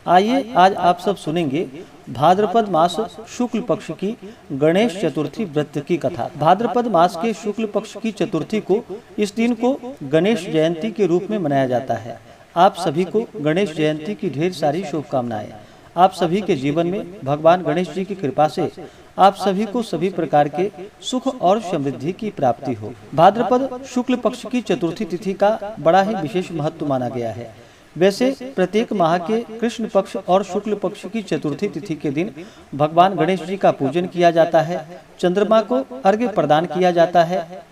आइए आज आप सब सुनेंगे भाद्रपद मास शुक्ल पक्ष की गणेश चतुर्थी व्रत की कथा। भाद्रपद मास के शुक्ल पक्ष की चतुर्थी को इस दिन को गणेश जयंती के रूप में मनाया जाता है। आप सभी को गणेश जयंती की ढेर सारी शुभकामनाएं। आप सभी के जीवन में भगवान गणेश जी की कृपा से आप सभी को सभी प्रकार के सुख और समृद्धि की प्राप्ति हो। भाद्रपद शुक्ल पक्ष की चतुर्थी तिथि का बड़ा ही विशेष महत्व माना गया है। वैसे प्रत्येक माह के कृष्ण पक्ष और शुक्ल पक्ष की चतुर्थी तिथि के दिन भगवान गणेश जी का पूजन किया जाता है, चंद्रमा को अर्घ्य प्रदान किया जाता है।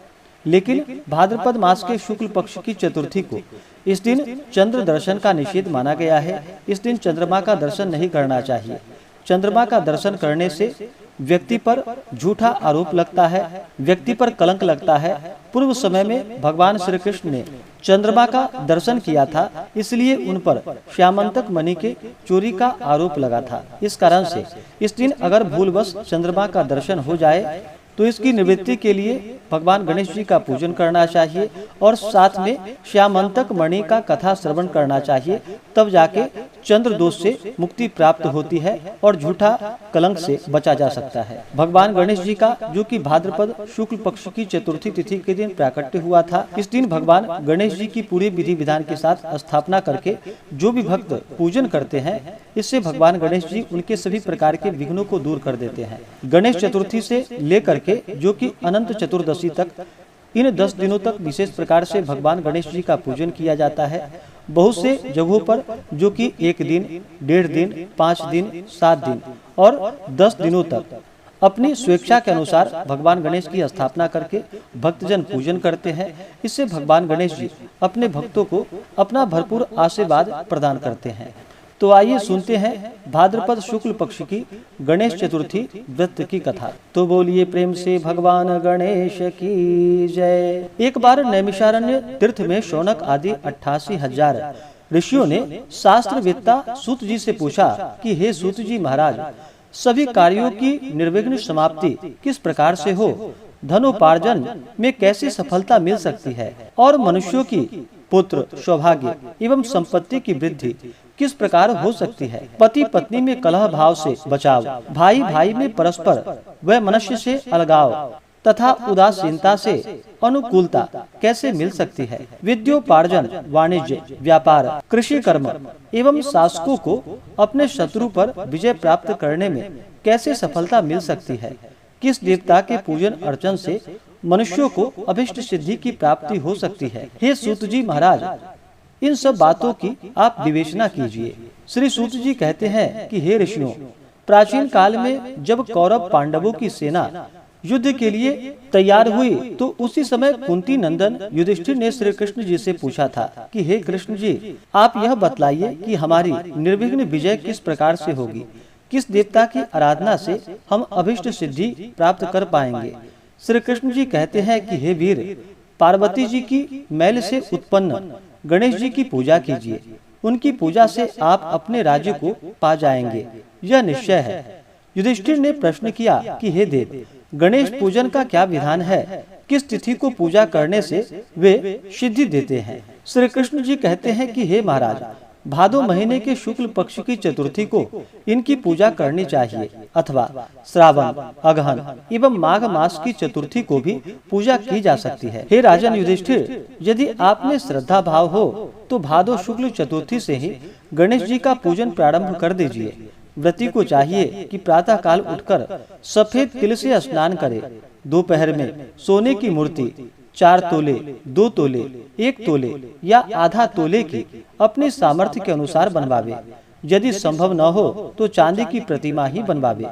लेकिन भाद्रपद मास के शुक्ल पक्ष की चतुर्थी को इस दिन चंद्र दर्शन का निषेध माना गया है। इस दिन चंद्रमा का दर्शन नहीं करना चाहिए। चंद्रमा का दर्शन करने से व्यक्ति पर झूठा आरोप लगता है, व्यक्ति पर कलंक लगता है। पूर्व समय में भगवान श्री कृष्ण ने चंद्रमा का दर्शन किया था, इसलिए उन पर श्यामंतक मणि के चोरी का आरोप लगा था। इस कारण से इस दिन अगर भूलवश चंद्रमा का दर्शन हो जाए तो इसकी निवृत्ति के लिए भगवान गणेश जी का पूजन करना चाहिए और साथ में श्यामंतक मणि का कथा श्रवण करना चाहिए। तब जाके चंद्र दोष से मुक्ति प्राप्त होती है और झूठा कलंक से बचा जा सकता है। भगवान गणेश जी का जो कि भाद्रपद शुक्ल पक्ष की चतुर्थी तिथि के दिन प्राकट्य हुआ था, इस दिन भगवान गणेश जी की पूरे विधि विधान के साथ स्थापना करके जो भी भक्त पूजन करते हैं, इससे भगवान गणेश जी उनके सभी प्रकार के विघ्नों को दूर कर देते हैं। गणेश चतुर्थी से लेकर के जो कि अनंत चतुर्दशी तक इन 10 दिनों तक विशेष प्रकार से भगवान गणेश जी का पूजन किया जाता है। बहुत से जगहों पर जो कि 1 दिन, 1.5 दिन, 5 दिन, 7 दिन और 10 दिनों तक अपनी स्वेच्छा के अनुसार भगवान गणेश की स्थापना करके भक्तजन पूजन करते हैं। इससे भगवान गणेश जी अपने भक्तों को अपना भरपूर आशीर्वाद प्रदान करते हैं। तो आइए सुनते हैं भाद्रपद शुक्ल पक्ष की गणेश चतुर्थी व्रत की कथा। तो बोलिए प्रेम से भगवान गणेश की जय। एक बार नैमिषारण्य तीर्थ में शौनक आदि 88,000 ऋषियों ने शास्त्रवेत्ता सूत जी से पूछा कि हे सूत जी महाराज, सभी कार्यों की निर्विघ्न समाप्ति किस प्रकार से हो, धनोपार्जन में कैसे सफलता मिल सकती है और मनुष्यों की पुत्र, सौभाग्य एवं संपत्ति की वृद्धि किस प्रकार हो सकती है, पति पत्नी में कलह भाव से बचाव, भाई भाई में परस्पर व मनुष्य से अलगाव तथा उदासीनता से अनुकूलता कैसे मिल सकती है, विद्योपार्जन, वाणिज्य, व्यापार, कृषि कर्म एवं शासकों को अपने शत्रु पर विजय प्राप्त करने में कैसे सफलता मिल सकती है, किस देवता के पूजन अर्चन से मनुष्यों को अभिष्ट सिद्धि की प्राप्ति हो सकती है। हे सूत जी महाराज, इन सब बातों की आप विवेचना कीजिए। श्री सूत जी कहते हैं कि हे ऋषियों, प्राचीन काल में जब कौरव पांडवों की सेना युद्ध के लिए तैयार हुई तो उसी समय कुंती नंदन युधिष्ठिर ने श्री कृष्ण जी से पूछा था कि हे कृष्ण जी, आप यह बतलाइए कि हमारी निर्विघ्न विजय किस प्रकार से होगी, किस देवता की आराधना से हम अभिष्ट सिद्धि प्राप्त कर पाएंगे। श्री कृष्ण जी कहते हैं कि हे वीर, पार्वती जी की मैल से उत्पन्न गणेश जी की पूजा कीजिए। उनकी पूजा से आप अपने राज्य को पा जाएंगे, यह निश्चय है। युधिष्ठिर ने प्रश्न किया कि हे देव, गणेश पूजन का क्या विधान है, किस तिथि को पूजा करने से वे सिद्धि देते हैं। श्री कृष्ण जी कहते हैं कि हे महाराज, भादो महीने के शुक्ल पक्ष की चतुर्थी को इनकी पूजा करनी चाहिए अथवा श्रावण, अगहन एवं माघ मास की चतुर्थी को भी पूजा की जा सकती है। हे राजन युधिष्ठिर, यदि आप में श्रद्धा भाव हो तो भादो शुक्ल चतुर्थी से ही गणेश जी का पूजन प्रारंभ कर दीजिए। व्रती को चाहिए कि प्रातः काल उठकर सफेद तिल से स्नान करे, दोपहर में सोने की मूर्ति 4 तोले, 2 तोले, 1 तोले या आधा तोले की अपनी सामर्थ्य के अनुसार बनवावे। यदि संभव न हो तो चांदी की प्रतिमा ही बनवावे।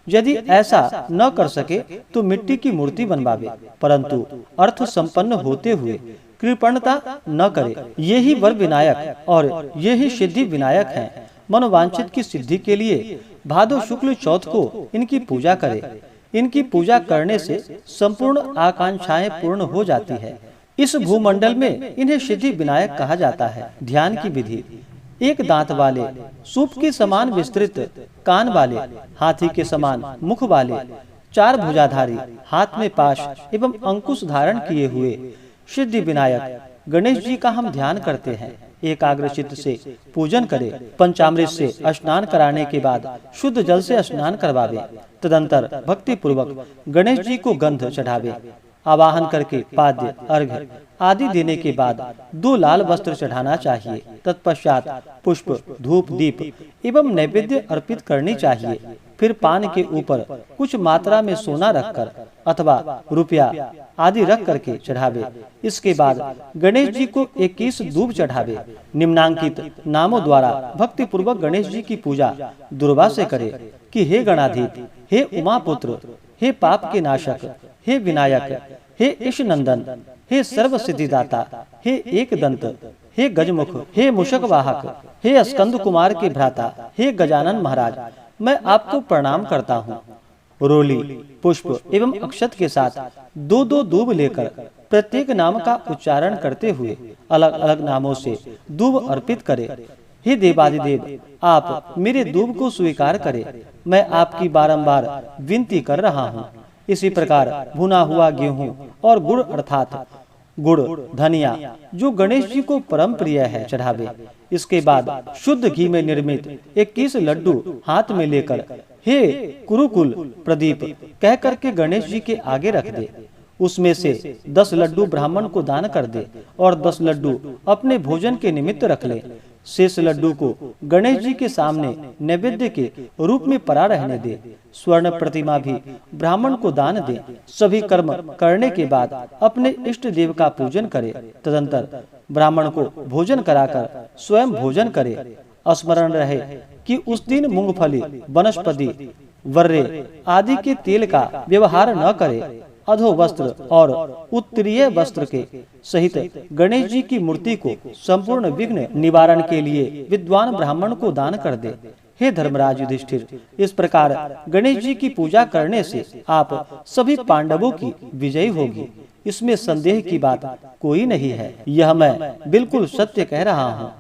यदि ऐसा न कर सके तो मिट्टी की मूर्ति बनवावे, परंतु अर्थ संपन्न होते हुए कृपणता न करे। ये ही वर विनायक और ये ही सिद्धि विनायक हैं। मनोवांछित की सिद्धि के लिए भादो शुक्ल चौथ को इनकी पूजा करे। इनकी पूजा करने से संपूर्ण आकांक्षाएं पूर्ण हो जाती है। इस भूमंडल में इन्हें सिद्धि विनायक कहा जाता है। ध्यान की विधि: एक दांत वाले, सूप के समान विस्तृत कान वाले, हाथी के समान मुख वाले, 4 भुजाधारी, हाथ में पाश एवं अंकुश धारण किए हुए सिद्धि विनायक गणेश जी का हम ध्यान करते हैं। एकाग्रचित्त से पूजन करे। पंचामृत से स्नान कराने के बाद शुद्ध जल से स्नान करवावे। तदंतर भक्ति पूर्वक गणेश जी को गंध चढ़ावे। आवाहन करके पाद्य, अर्घ्य आदि देने के बाद 2 लाल वस्त्र चढ़ाना चाहिए। तत्पश्चात पुष्प, धूप, दीप एवं नैवेद्य अर्पित करनी चाहिए। फिर पान के ऊपर कुछ मात्रा में सोना रखकर अथवा रुपया आदि रख करके चढ़ावे। इसके बाद गणेश जी को 21 दूब चढ़ावे। निम्नांकित नामों द्वारा भक्ति पूर्वक गणेश जी की पूजा दुर्वा से करे कि हे गणाधीप, हे उमापुत्र, हे पाप के नाशक, हे विनायक, हे ईश नंदन, हे सर्व सिद्धिदाता, हे एक दंत, हे गजमुख, हे मूषक वाहक, हे स्कंद कुमार के भ्राता, हे गजानन महाराज, मैं आपको प्रणाम करता हूँ। रोली, पुष्प एवं अक्षत के साथ 2-2 दूब लेकर प्रत्येक नाम का उच्चारण करते हुए अलग अलग नामों से दूब अर्पित करे। हे देवादिदेव, आप मेरे दूब को स्वीकार करें, मैं आपकी बारंबार विनती कर रहा हूँ। इसी प्रकार भुना हुआ गेहूं और गुड़ अर्थात गुड़, धनिया जो गणेश जी को परम प्रिय है चढ़ावे। इसके बाद शुद्ध घी में निर्मित 21 लड्डू हाथ में लेकर हे कुरुकुल प्रदीप कह करके गणेश जी के आगे रख दे। उसमें से 10 लड्डू ब्राह्मण को दान कर दे और 10 लड्डू अपने भोजन के निमित्त रख ले। शेष लड्डू को गणेश जी के सामने नैवेद्य के रूप में पड़ा रहने दे। स्वर्ण प्रतिमा भी ब्राह्मण को दान दे। सभी कर्म करने के बाद अपने इष्ट देव का पूजन करे। तदंतर ब्राह्मण को भोजन कराकर स्वयं भोजन करे। स्मरण रहे कि उस दिन मूंगफली, वनस्पति, वर्रे आदि के तेल का व्यवहार न करे। अधो वस्त्र और उत्तरीय वस्त्र के सहित गणेश जी की मूर्ति को संपूर्ण विघ्न निवारण के लिए विद्वान ब्राह्मण को दान कर दे। हे धर्मराज युधिष्ठिर, इस प्रकार गणेश जी की पूजा करने से आप सभी पांडवों की विजयी होगी। इसमें संदेह की बात कोई नहीं है। यह मैं बिल्कुल सत्य कह रहा हूँ।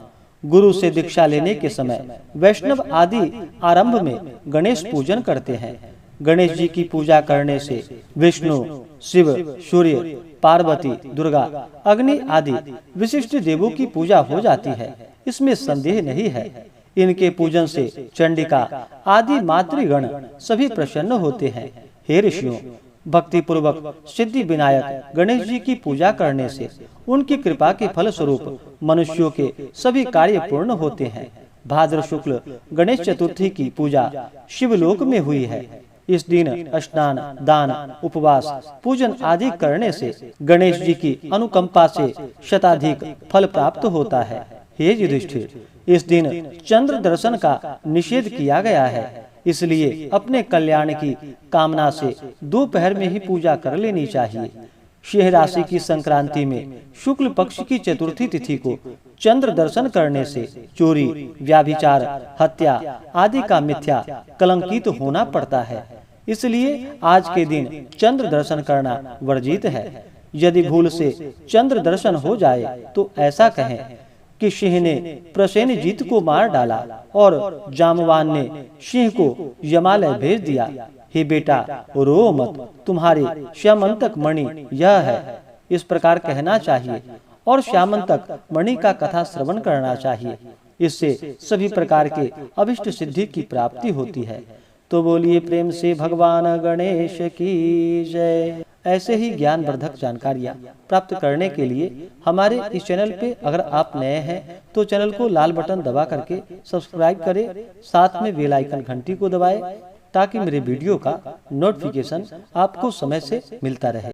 गुरु से दीक्षा लेने के समय वैष्णव आदि आरंभ में गणेश पूजन करते हैं। गणेश जी की पूजा करने से विष्णु, शिव, सूर्य, पार्वती, दुर्गा, अग्नि आदि विशिष्ट देवों की पूजा हो जाती है। इसमें संदेह नहीं है। इनके पूजन से चंडिका आदि मातृगण सभी प्रसन्न होते हैं। हे ऋषियों, भक्ति पूर्वक सिद्धि विनायक गणेश जी की पूजा करने से उनकी कृपा के फल स्वरूप मनुष्यों के सभी कार्य पूर्ण होते हैं। भाद्र शुक्ल गणेश चतुर्थी की पूजा शिवलोक में हुई है। इस दिन स्नान, दान, उपवास, पूजन आदि करने से गणेश जी की अनुकंपा से शताधिक फल प्राप्त होता है। हे युधिष्ठिर, इस दिन चंद्र दर्शन का निषेध किया गया है। इसलिए अपने कल्याण की कामना से दोपहर में ही पूजा कर लेनी चाहिए। सिंह राशि की संक्रांति में शुक्ल पक्ष की चतुर्थी तिथि को चंद्र दर्शन करने से चोरी, व्याभिचार, हत्या आदि का मिथ्या कलंकित होना पड़ता है। इसलिए आज के दिन चंद्र दर्शन करना वर्जित है। यदि भूल से चंद्र दर्शन हो जाए तो ऐसा कहें कि सिंह ने प्रसेनजीत को मार डाला और जामवान ने सिंह को यमालय भेज दिया। हे बेटा, रो मत, तुम्हारे श्यामंतक मणि यह है। इस प्रकार कहना चाहिए और श्यामंतक मणि का कथा श्रवण करना चाहिए। इससे सभी प्रकार के अभिष्ट सिद्धि की प्राप्ति होती है। तो बोलिए प्रेम से भगवान गणेश की जय। ऐसे ही ज्ञानवर्धक जानकारियाँ प्राप्त करने के लिए हमारे इस चैनल पे अगर आप नए हैं तो चैनल को लाल बटन दबा करके सब्सक्राइब करें, साथ में बेल आइकन घंटी को दबाएं ताकि मेरे वीडियो का नोटिफिकेशन आपको समय से मिलता रहे।